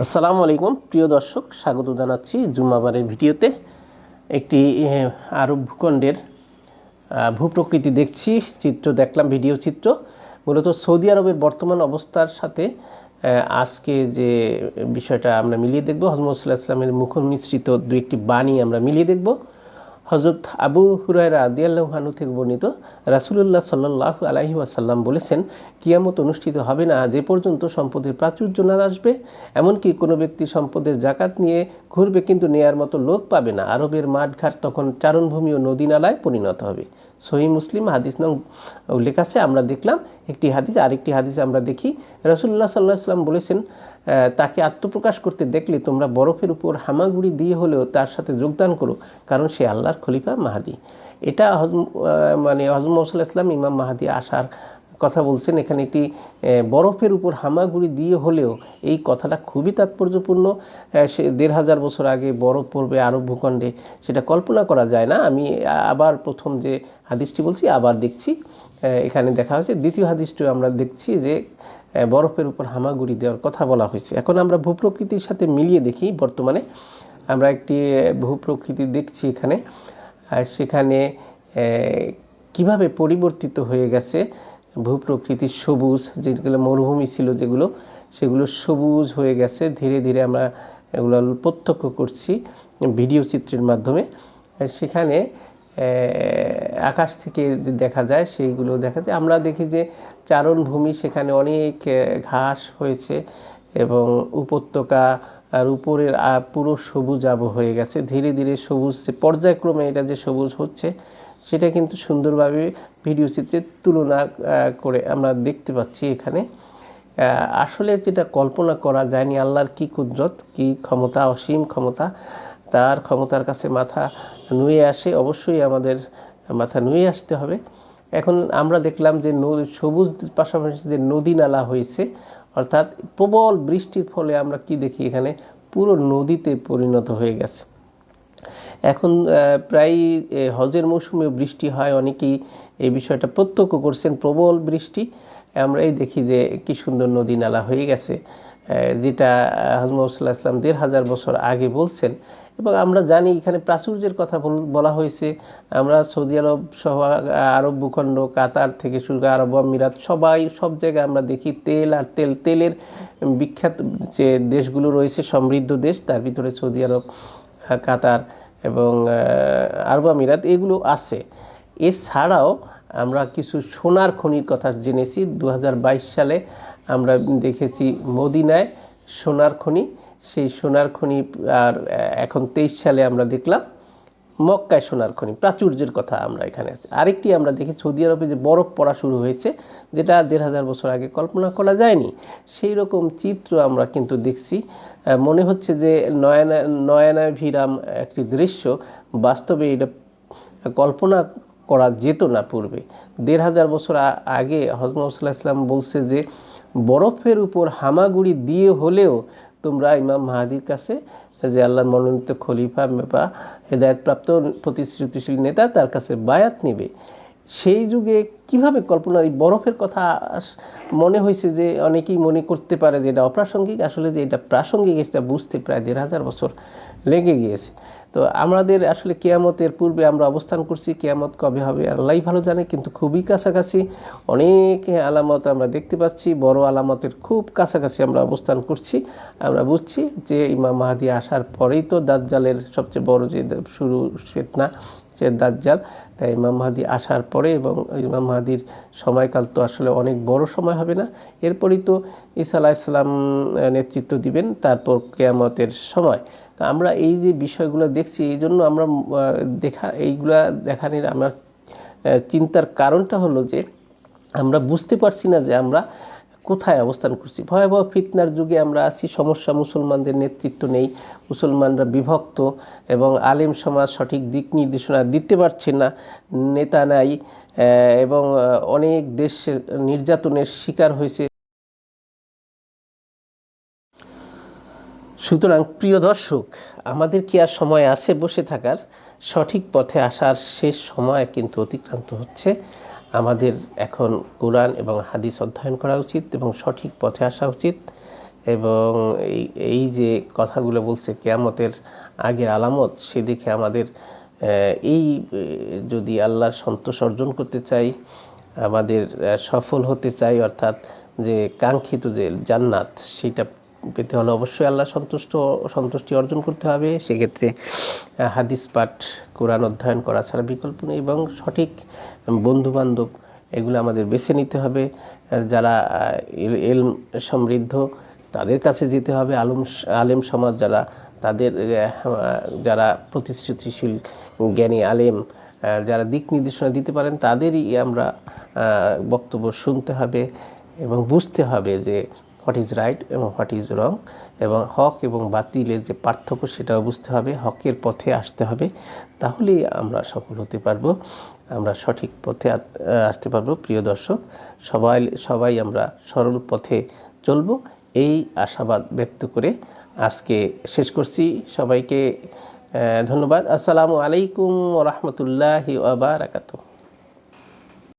আসসালামু আলাইকুম প্রিয় দর্শক, স্বাগত জানাচ্ছি জুম্মাবারের ভিডিওতে। একটি আরব ভূখণ্ডের ভূপ্রকৃতি দেখছি, চিত্র দেখলাম, ভিডিও চিত্র। মূলত সৌদি আরবের বর্তমান অবস্থার সাথে আজকে যে বিষয়টা আমরা মিলিয়ে দেখব, হযরত মুহাম্মদ সাল্লাল্লাহু আলাইহি ওয়াসাল্লামের মুখনিসৃত দু একটি বাণী আমরা মিলিয়ে দেখব। হযরত আবু হুরায়রা রাদিয়াল্লাহু আনহু থেকে বর্ণিত, রাসূলুল্লাহ সাল্লাল্লাহু আলাইহি ওয়াসাল্লাম বলেছেন, কিয়ামত অনুষ্ঠিত হবে না যে পর্যন্ত সম্পদের প্রাচুর্য না আসবে, এমনকি কোনো ব্যক্তি সম্পদের জাকাত নিয়ে ঘুরবে কিন্তু নেয়ার মতো লোক পাবে না। আরবের মাঠঘাট তখন চারণভূমি ও নদী নালায় পরিণত হবে। সহিহ মুসলিম হাদিস নং উল্লেখ আছে। আমরা দেখলাম একটি হাদিস, আরেকটি হাদিস আমরা দেখি। রাসূলুল্লাহ সাল্লাল্লাহু আলাইহি ওয়াসাল্লাম বলেছেন, তাকে আত্মপ্রকাশ করতে দেখলে তোমরা বরফের উপর হামাগুড়ি দিয়ে হলেও তার সাথে যোগদান করো, কারণ সে আল্লাহর খলিফা মাহদী। এটা হযরত মুহাম্মদ সাল্লাল্লাহু আলাইহি ওয়াসাল্লাম ইমাম মাহদী আসার কথা বলছেন। এখানে একটি বরফের উপর হামাগুড়ি দিয়ে হলেও, এই কথাটা খুবই তাৎপর্যপূর্ণ। সে ১৫০০ বছর আগে বরফ পড়বে আরব ভূখণ্ডে, সেটা কল্পনা করা যায় না। আমি আবার প্রথম যে হাদিসটি বলছি আবার দেখছি, এখানে দেখা হয়েছে। দ্বিতীয় হাদিসটিও আমরা দেখছি যে বরফের উপর হামাগুড়ি দেওয়ার কথা বলা হয়েছে। এখন আমরা ভূপ্রকৃতির সাথে মিলিয়ে দেখি। বর্তমানে আমরা একটি ভূপ্রকৃতি দেখছি এখানে, আর সেখানে কিভাবে পরিবর্তিত হয়ে গেছে ভূপ্রকৃতি। সবুজ, যেগুলো মরুভূমি ছিল যেগুলো, সেগুলো সবুজ হয়ে গেছে ধীরে ধীরে। আমরা এগুলো প্রত্যক্ষ করছি ভিডিও চিত্রের মাধ্যমে। সেখানে আকাশ থেকে যে দেখা যায় সেইগুলো দেখা যায়। আমরা দেখি যে চারণভূমি, সেখানে অনেক ঘাস হয়েছে এবং উপত্যকা আর উপরের পুরো সবুজ আবহ হয়ে গেছে। ধীরে ধীরে সবুজ পর্যায়ক্রমে এটা যে সবুজ হচ্ছে, সেটা কিন্তু সুন্দরভাবে ভিডিও চিত্রের তুলনা করে আমরা দেখতে পাচ্ছি এখানে। আসলে যেটা কল্পনা করা যায়নি, আল্লাহর কি কুদরত, কি ক্ষমতা, অসীম ক্ষমতা। তার ক্ষমতার কাছে মাথা নুয়ে আসে, অবশ্যই আমাদের মাথা নুয়ে আসতে হবে। এখন আমরা দেখলাম যে সবুজ পাশাপাশি যে নদী নালা হয়েছে, অর্থাৎ প্রবল বৃষ্টির ফলে আমরা কি দেখি, এখানে পুরো নদীতে পরিণত হয়ে গেছে। এখন প্রায় হজের মৌসুমে বৃষ্টি হয়, অনেকেই এই বিষয়টা প্রত্যক্ষ করছেন, প্রবল বৃষ্টি। আমরা এই দেখি যে কি সুন্দর নদী নালা হয়ে গেছে, যেটা হযরত মুহাম্মদ সাল্লাল্লাহু আলাইহি ওয়াসাল্লাম ১৫০০ বছর আগে বলছেন। এবং আমরা জানি এখানে প্রাচুর্যের কথা বলা হয়েছে। আমরা সৌদি আরব সহ আরব ভূখণ্ড, কাতার থেকে শুরু করে আরব আমিরাত, সব জায়গায় আমরা দেখি তেল আর তেলের বিখ্যাত যে দেশগুলো রয়েছে, সমৃদ্ধ দেশ, তার ভিতরে সৌদি আরব, কাতার এবং আরব আমিরাত এগুলো আছে। এছাড়াও আমরা কিছু সোনার খনির কথা জেনেছি। ২০২২ সালে আমরা দেখেছি মদিনায় সোনার খনি, সেই সোনার খনি। আর এখন ২৩ সালে আমরা দেখলাম মক্কায় সোনার খনি, প্রাচুর্যের কথা আমরা এখানে। আরেকটি আমরা দেখি সৌদি আরবে যে বরফ পড়া শুরু হয়েছে, যেটা ১৫০০ বছর আগে কল্পনা করা যায়নি। সেই রকম চিত্র আমরা কিন্তু দেখছি। মনে হচ্ছে যে নয়নাভিরাম একটি দৃশ্য। বাস্তবে এটা কল্পনা করা যেত না পূর্বে। ১৫০০ বছর আগে হযরত মুহাম্মদ সাল্লাল্লাহু আলাইহি ওয়াসাল্লাম বলছে যে বরফের উপর হামাগুড়ি দিয়ে হলেও তোমরা ইমাম মাহদীর কাছে, যে আল্লাহর মনোনীত খলিফা বা হেদায়েতপ্রাপ্ত প্রতিশ্রুতিশীল নেতা, তার কাছে বায়াত নেবে। সেই যুগে কিভাবে কল্পনা, এই বরফের কথা মনে হয়েছে যে অনেকেই মনে করতে পারে যে এটা অপ্রাসঙ্গিক, আসলে যে এটা প্রাসঙ্গিক এটা বুঝতে প্রায় ১৫০০ বছর লেগে গিয়েছে। তো আমাদের আসলে কিয়ামতের পূর্বে আমরা অবস্থান করছি, কিয়ামত কবে হবে আল্লাহই ভালো জানে, কিন্তু খুবই কাছাকাছি। অনেক আলামত আমরা দেখতে পাচ্ছি, বড় আলামতের খুব কাছাকাছি আমরা অবস্থান করছি। আমরা বুঝছি যে ইমাম মাহদী আসার পরেই তো দাজ্জালের সবচেয়ে বড় যে শুরু ফিতনা, সে দাজ্জাল। তাই ইমাম মাহদী আসার পরে, এবং ইমাম মাহদীর সময়কাল তো আসলে অনেক বড় সময় হবে না, এরপরই তো ঈসা আলাইহিস সালাম নেতৃত্ব দিবেন, তারপর কিয়ামতের সময়। তা আমরা এই যে বিষয়গুলো দেখছি, এই জন্য আমরা এইগুলা দেখানোর আমার চিন্তার কারণটা হলো যে আমরা বুঝতে পারছি না যে আমরা কোথায় অবস্থান করছি। ভয়াবহ ফিতনার যুগে আমরা আছি, সমস্যা মুসলমানদের নেতৃত্ব নেই, মুসলমানরা বিভক্ত, এবং আলেম সমাজ সঠিক দিক নির্দেশনা দিতে পারছে না, নেতা নাই, এবং অনেক দেশ নির্যাতনের শিকার হয়েছে। সুতরাং প্রিয় দর্শক, আমাদের কি আর সময় আছে বসে থাকার? সঠিক পথে আসার শেষ সময় কিন্তু অতিক্রান্ত হচ্ছে। আমাদের এখন কোরআন এবং হাদিস অধ্যয়ন করা উচিত এবং সঠিক পথে আসা উচিত। এবং এই যে কথাগুলো বলছে কিয়ামতের আগের আলামত, সেদিকে আমাদের এই যদি আল্লাহর সন্তোষ অর্জন করতে চাই, আমাদের সফল হতে চাই, অর্থাৎ যে কাঙ্ক্ষিত যে জান্নাত সেটা পেতে হলে অবশ্যই আল্লাহ সন্তুষ্টি অর্জন করতে হবে। সেক্ষেত্রে হাদিস পাঠ, কোরআন অধ্যয়ন করা ছাড়া বিকল্প নেই এবং সঠিক বন্ধুবান্ধব এগুলো আমাদের বেছে নিতে হবে। যারা ইলম সমৃদ্ধ তাদের কাছে যেতে হবে, আলেম সমাজ যারা, তাদের যারা প্রতিশ্রুতিশীল জ্ঞানী আলেম যারা দিক নির্দেশনা দিতে পারেন তাদেরই আমরা বক্তব্য শুনতে হবে এবং বুঝতে হবে যে হোয়াট ইজ রাইট এবং হোয়াট ইজ রং, এবং হক এবং বাতিলের যে পার্থক্য সেটাও বুঝতে হবে, হকের পথে আসতে হবে, তাহলেই আমরা সফল হতে পারবো, আমরা সঠিক পথে আসতে পারবো। প্রিয় দর্শক, সবাই আমরা সরল পথে চলবো, এই আশাবাদ ব্যক্ত করে আজকে শেষ করছি। সবাইকে ধন্যবাদ। আসসালামু আলাইকুম ওয়া রাহমাতুল্লাহি ওয়া বারাকাতুহু।